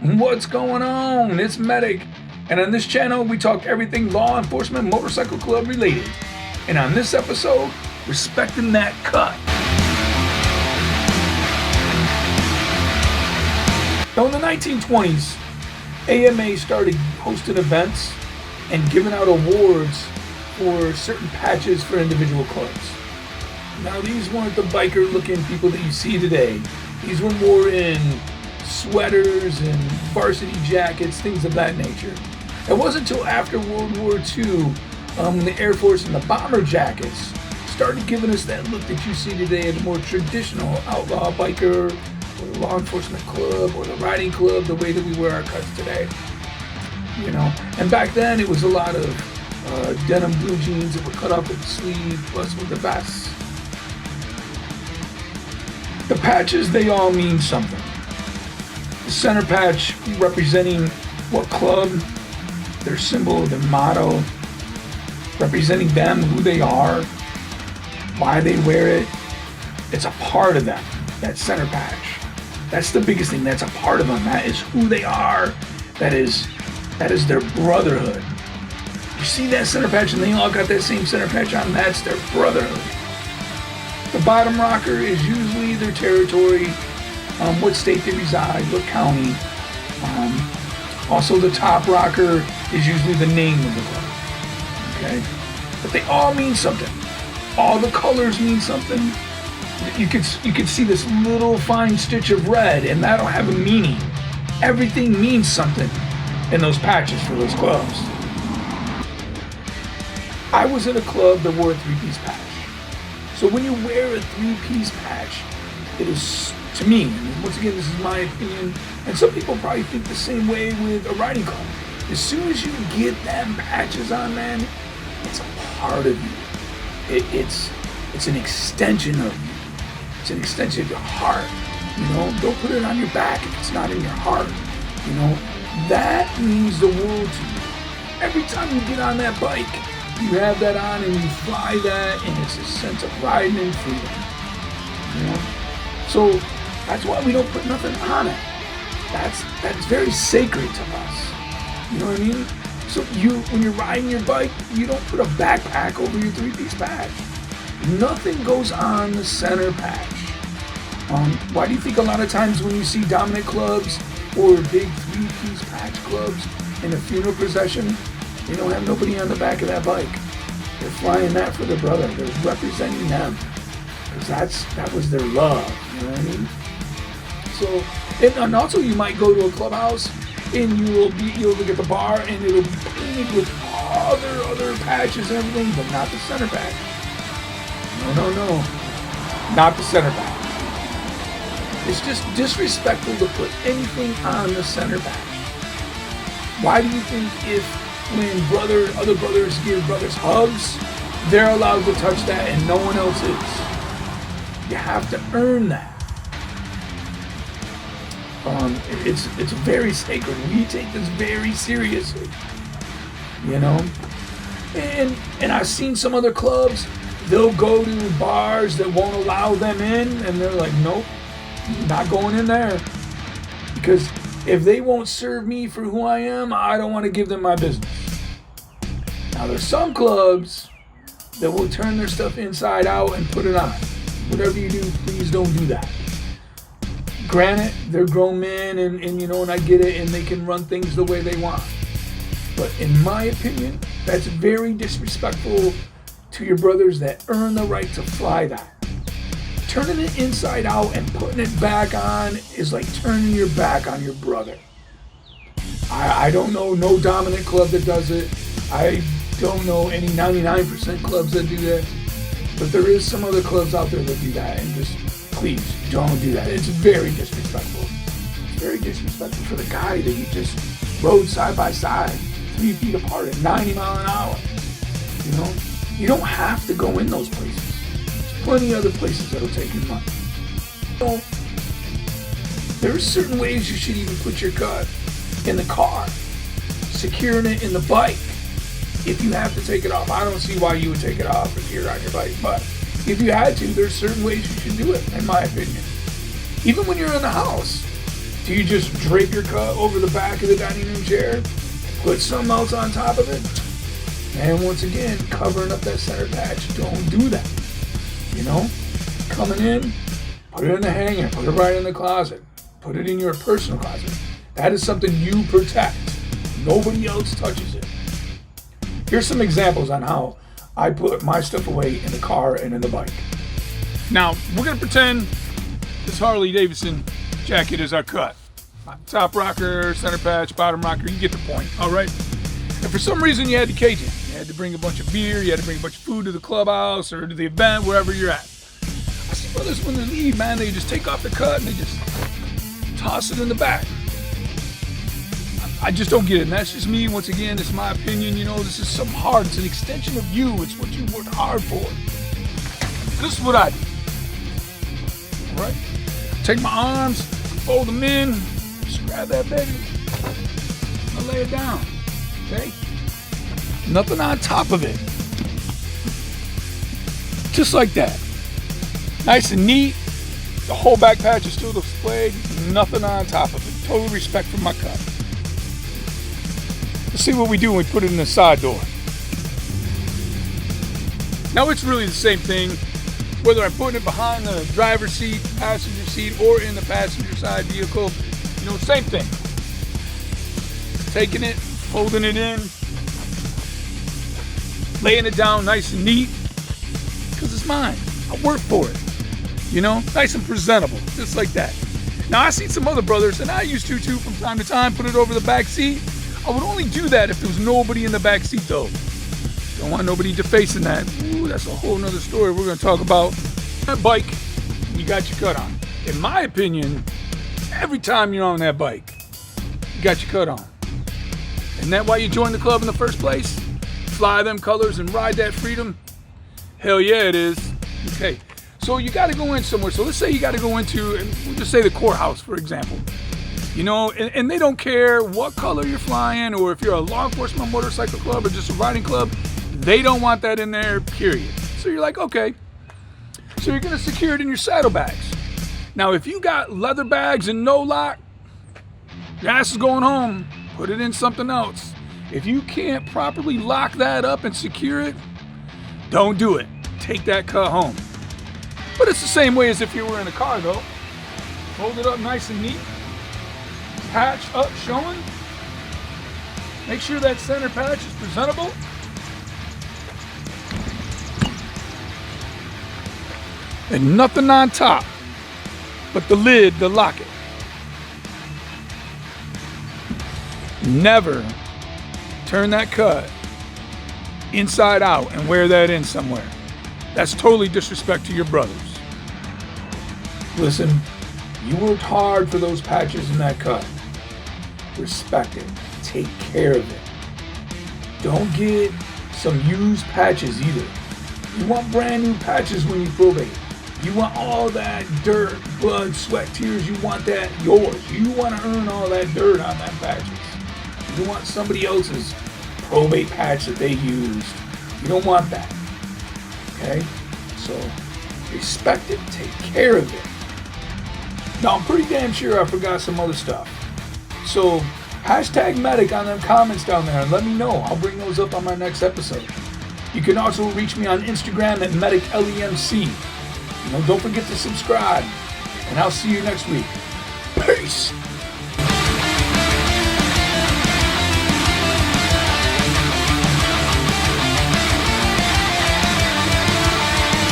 What's going on? It's Medic, and on this channel we talk everything law enforcement motorcycle club related. And on this episode, respecting that cut. Now in the 1920s, AMA started hosting events and giving out awards for certain patches for individual clubs. Now these weren't the biker looking people that you see today. These were more in sweaters and varsity jackets, things of that nature. It wasn't until after World War II when the Air Force and the bomber jackets started giving us that look that you see today at a more traditional outlaw biker or the law enforcement club or the riding club, the way that we wear our cuts today. You know, and back then it was a lot of denim blue jeans that were cut off at the sleeve, plus with the vests. The patches, they all mean something. The center patch representing what club, their symbol, their motto, representing them, who they are, why they wear it. It's a part of them, that center patch. That's the biggest thing. That's a part of them. That is who they are. That is their brotherhood. You see that center patch and they all got that same center patch on, that's their brotherhood. The bottom rocker is usually their territory, what state they reside, what county. Also the top rocker is usually the name of the club. Okay? But they all mean something. All the colors mean something. You could see this little fine stitch of red and that'll have a meaning. Everything means something in those patches for those clubs. I was in a club that wore a three-piece patch. So when you wear a three-piece patch, it is, to me, and once again, this is my opinion, and some people probably think the same way with a riding club. As soon as you get them patches on, man, it's a part of you. It's an extension of you. It's an extension of your heart. You know, don't put it on your back if it's not in your heart. You know, that means the world to you. Every time you get on that bike, you have that on and you fly that, and it's a sense of riding and freedom. You know? So that's why we don't put nothing on it. That's very sacred to us. You know what I mean? So when you're riding your bike, you don't put a backpack over your three-piece patch. Nothing goes on the center patch. Why do you think a lot of times when you see dominant clubs or big three-piece patch clubs in a funeral procession, they don't have nobody on the back of that bike? They're flying that for their brother. They're representing them. Because that was their love. You know what I mean? So, and also you might go to a clubhouse and you'll look at the bar and it'll be painted with all their other patches and everything, but not the center patch. No. Not the center patch. It's just disrespectful to put anything on the center patch. Why do you think when other brothers give brothers hugs, they're allowed to touch that and no one else is? You have to earn that. It's very sacred. We take this very seriously. You know? And I've seen some other clubs, they'll go to bars that won't allow them in, and they're like, nope, not going in there. Because if they won't serve me for who I am, I don't want to give them my business. Now there's some clubs that will turn their stuff inside out and put it on. Whatever you do, please don't do that. Granted, they're grown men and I get it, and they can run things the way they want. But in my opinion, that's very disrespectful to your brothers that earn the right to fly that. Turning it inside out and putting it back on is like turning your back on your brother. I don't know no dominant club that does it. I don't know any 99% clubs that do that. But there is some other clubs out there that do that, and just please don't do that. It's very disrespectful. It's very disrespectful for the guy that you just rode side by side, 3 feet apart at 90 miles an hour. You know? You don't have to go in those places. There's plenty of other places that'll take your money. So, there are certain ways you should even put your cut in the car, securing it in the bike. If you have to take it off, I don't see why you would take it off if you're on your bike. But if you had to, there's certain ways you should do it, in my opinion. Even when you're in the house, do you just drape your cut over the back of the dining room chair, put something else on top of it? And once again, covering up that center patch. Don't do that. You know? Coming in, put it in the hanger, put it right in the closet, put it in your personal closet. That is something you protect. Nobody else touches it. Here's some examples on how I put my stuff away in the car and in the bike. Now, we're going to pretend this Harley Davidson jacket is our cut. Top rocker, center patch, bottom rocker, you get the point, all right? And for some reason, you had to cage it. You had to bring a bunch of beer, you had to bring a bunch of food to the clubhouse or to the event, wherever you're at. I see brothers when they leave, man, they just take off the cut and they just toss it in the back. I just don't get it, and that's just me. Once again, it's my opinion. You know, this is some hard. It's an extension of you. It's what you worked hard for. This is what I do. All right? Take my arms, fold them in, just grab that baby, and lay it down. Okay? Nothing on top of it. Just like that. Nice and neat. The whole back patch is still displayed. Nothing on top of it. Total respect for my cut. Let's see what we do when we put it in the side door. Now it's really the same thing, whether I'm putting it behind the driver's seat, passenger seat, or in the passenger side vehicle. You know, same thing. Taking it, folding it in, laying it down nice and neat, because it's mine. I work for it. You know, nice and presentable, just like that. Now I see some other brothers, and I used to too from time to time, put it over the back seat. I would only do that if there was nobody in the back seat though. Don't want nobody defacing that. Ooh, that's a whole nother story we're going to talk about. That bike, you got your cut on. In my opinion, every time you're on that bike, you got your cut on. Isn't that why you joined the club in the first place? Fly them colors and ride that freedom? Hell yeah, it is. Okay, so you got to go in somewhere. So let's say you got to go into, and we'll just say the courthouse, for example. You know, and they don't care what color you're flying, or if you're a law enforcement motorcycle club or just a riding club, they don't want that in there, period. So you're like, okay. So you're going to secure it in your saddlebags. Now, if you got leather bags and no lock, your ass is going home. Put it in something else. If you can't properly lock that up and secure it, don't do it. Take that cut home. But it's the same way as if you were in a car, though. Hold it up nice and neat. Patch up showing. Make sure that center patch is presentable. And nothing on top but the lid to lock it. Never turn that cut inside out and wear that in somewhere. That's totally disrespect to your brothers. Listen, you worked hard for those patches in that cut. Respect it. Take care of it. Don't get some used patches either. You want brand new patches when you probate. You want all that dirt, blood, sweat, tears. You want that yours. You want to earn all that dirt on that patches. You don't want somebody else's probate patch that they used. You don't want that. Okay? So respect it. Take care of it. Now, I'm pretty damn sure I forgot some other stuff. So, hashtag medic on them comments down there and let me know. I'll bring those up on my next episode. You can also reach me on Instagram at mediclemc. You know, don't forget to subscribe. And I'll see you next week. Peace.